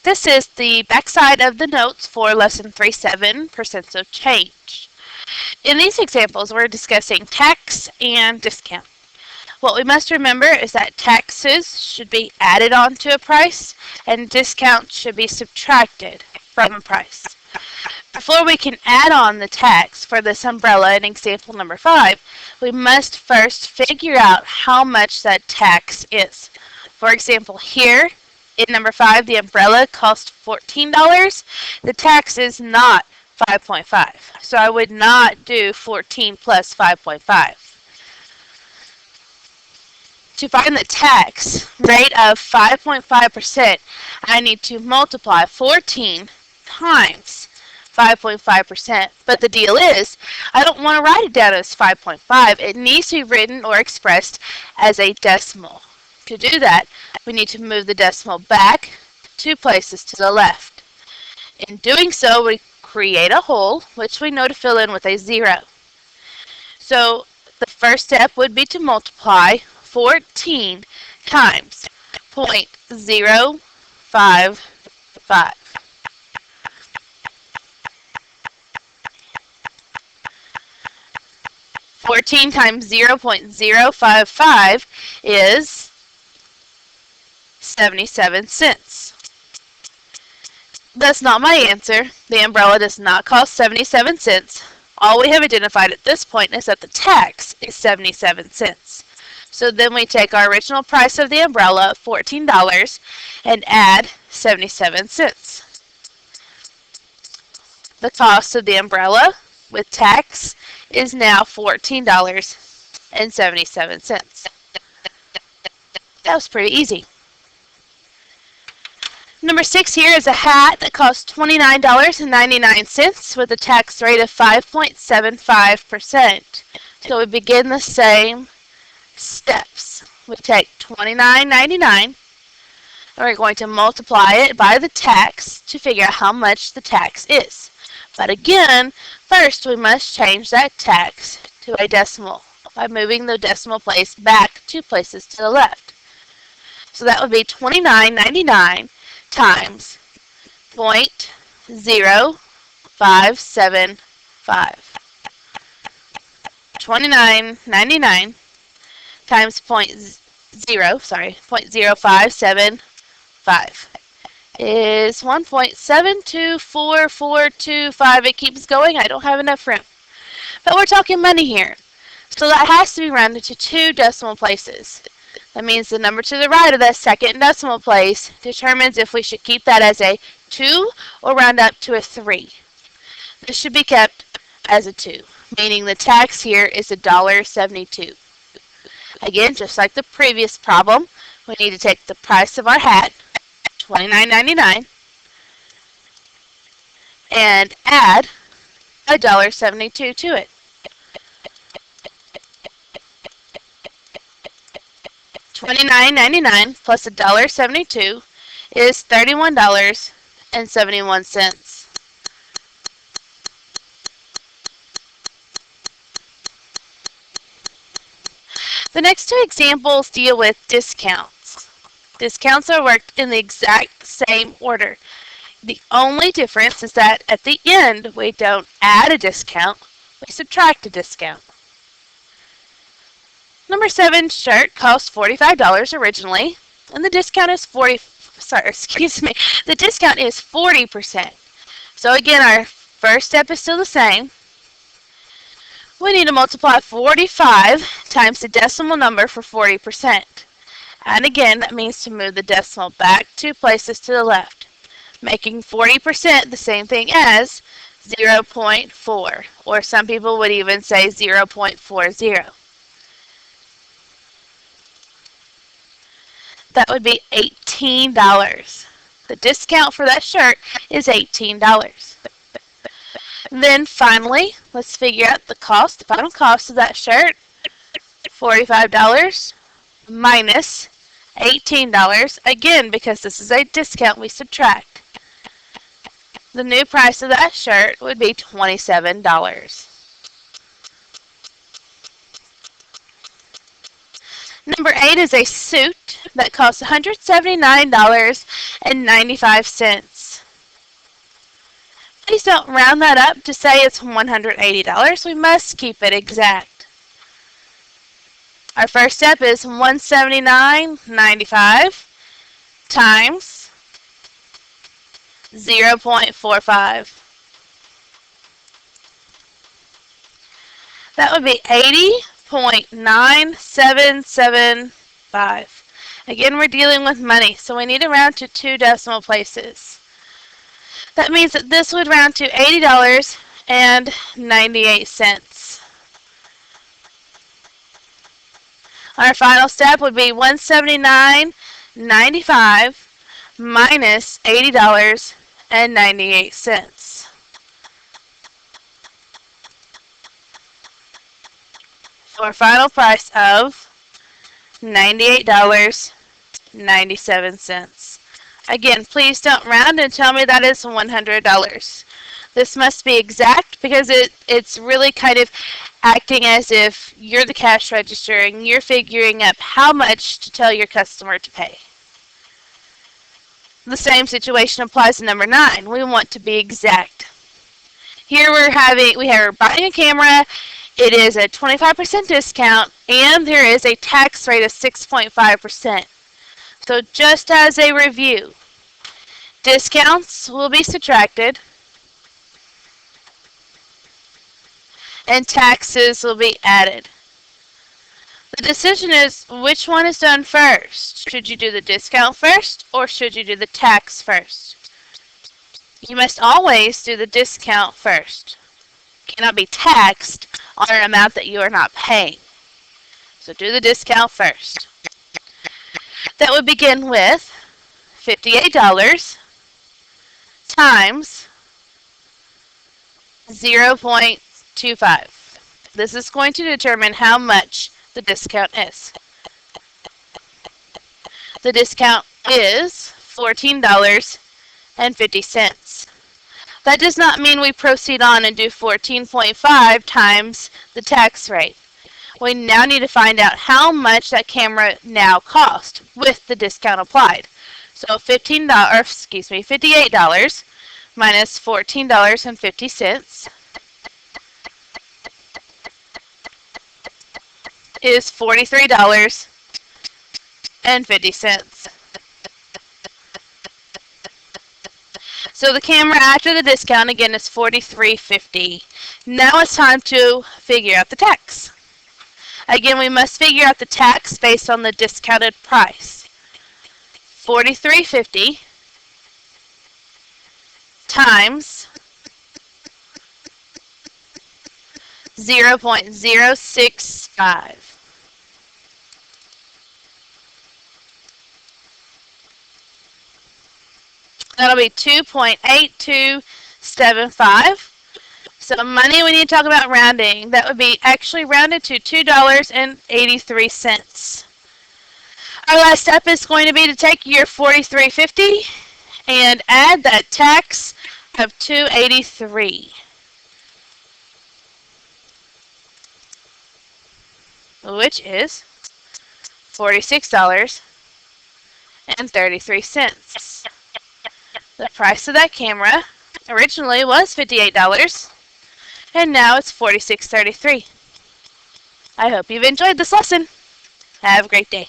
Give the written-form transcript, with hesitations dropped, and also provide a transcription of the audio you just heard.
This is the backside of the notes for Lesson 3.7, Percents of Change. In these examples, we're discussing tax and discount. What we must remember is that taxes should be added on to a price and discounts should be subtracted from a price. Before we can add on the tax for this umbrella in example number 5, we must first figure out how much that tax is. For example, here in number 5, the umbrella cost $14. The tax is not 5.5. So I would not do 14 plus 5.5. To find the tax rate of 5.5%, I need to multiply 14 times 5.5%. But the deal is, I don't want to write it down as 5.5. It needs to be written or expressed as a decimal. To do that, we need to move the decimal back 2 places to the left. In doing so, we create a hole, which we know to fill in with a 0. So the first step would be to multiply 14 times 0.055. 14 times 0.055 is 77 cents. That's not my answer. The umbrella does not cost 77 cents. All we have identified at this point is that the tax is 77 cents. So then we take our original price of the umbrella, $14, and add 77 cents. The cost of the umbrella with tax is now $14.77. That was pretty easy. Number 6 here is a hat that costs $29.99 with a tax rate of 5.75%. So we begin the same steps. We take $29.99 and we're going to multiply it by the tax to figure out how much the tax is. But again, first we must change that tax to a decimal by moving the decimal place back 2 places to the left. So that would be $29.99 times 0.0575. $29.99 times 0.0575 is 1.724425. It keeps going. I don't have enough room. But we're talking money here. So that has to be rounded to 2 decimal places. That means the number to the right of that second decimal place determines if we should keep that as a 2 or round up to a 3. This should be kept as a 2, meaning the tax here is $1.72. Again, just like the previous problem, we need to take the price of our hat, $29.99, and add $1.72 to it. $29.99 plus $1.72 is $31.71. The next 2 examples deal with discounts. Discounts are worked in the exact same order. The only difference is that at the end, we don't add a discount, we subtract a discount. Number 7 shirt cost $45 originally, and the discount is the discount is 40%. So again, our first step is still the same. We need to multiply 45 times the decimal number for 40%. And again, that means to move the decimal back 2 places to the left, making 40% the same thing as 0.4, or some people would even say 0.40. That would be $18. The discount for that shirt is $18. Then finally, let's figure out the cost, the final cost of that shirt. $45 minus $18. Again, because this is a discount, we subtract. The new price of that shirt would be $27. Number 8 is a suit that costs $179.95. Please don't round that up to say it's $180. We must keep it exact. Our first step is $179.95 times 0.45. That would be 80.9775. Again, we're dealing with money, so we need to round to 2 decimal places. That means that this would round to $80.98. Our final step would be $179.95 minus $80.98. For a final price of $98.97. Again, please don't round and tell me that is $100. This must be exact because it's really kind of acting as if you're the cash register and you're figuring up how much to tell your customer to pay. The same situation applies to number 9. We want to be exact. Here we are buying a camera. It is a 25% discount, and there is a tax rate of 6.5%. So just as a review, discounts will be subtracted, and taxes will be added. The decision is which one is done first. Should you do the discount first, or should you do the tax first? You must always do the discount first. You cannot be taxed on an amount that you are not paying. So do the discount first. That would begin with $58 times 0.25. This is going to determine how much the discount is. The discount is $14.50. That does not mean we proceed on and do 14.5 times the tax rate. We now need to find out how much that camera now cost with the discount applied. So $58 minus $14.50 is $43.50. So the camera after the discount again is $43.50. Now it's time to figure out the tax. Again, we must figure out the tax based on the discounted price. $43.50 times 0.065. That'll be 2.8275. So money, we need to talk about rounding. That would be actually rounded to $2.83. Our last step is going to be to take your $43.50 and add that tax of $2.83. Which is $46.33. The price of that camera originally was $58, and now it's $46.33. I hope you've enjoyed this lesson. Have a great day.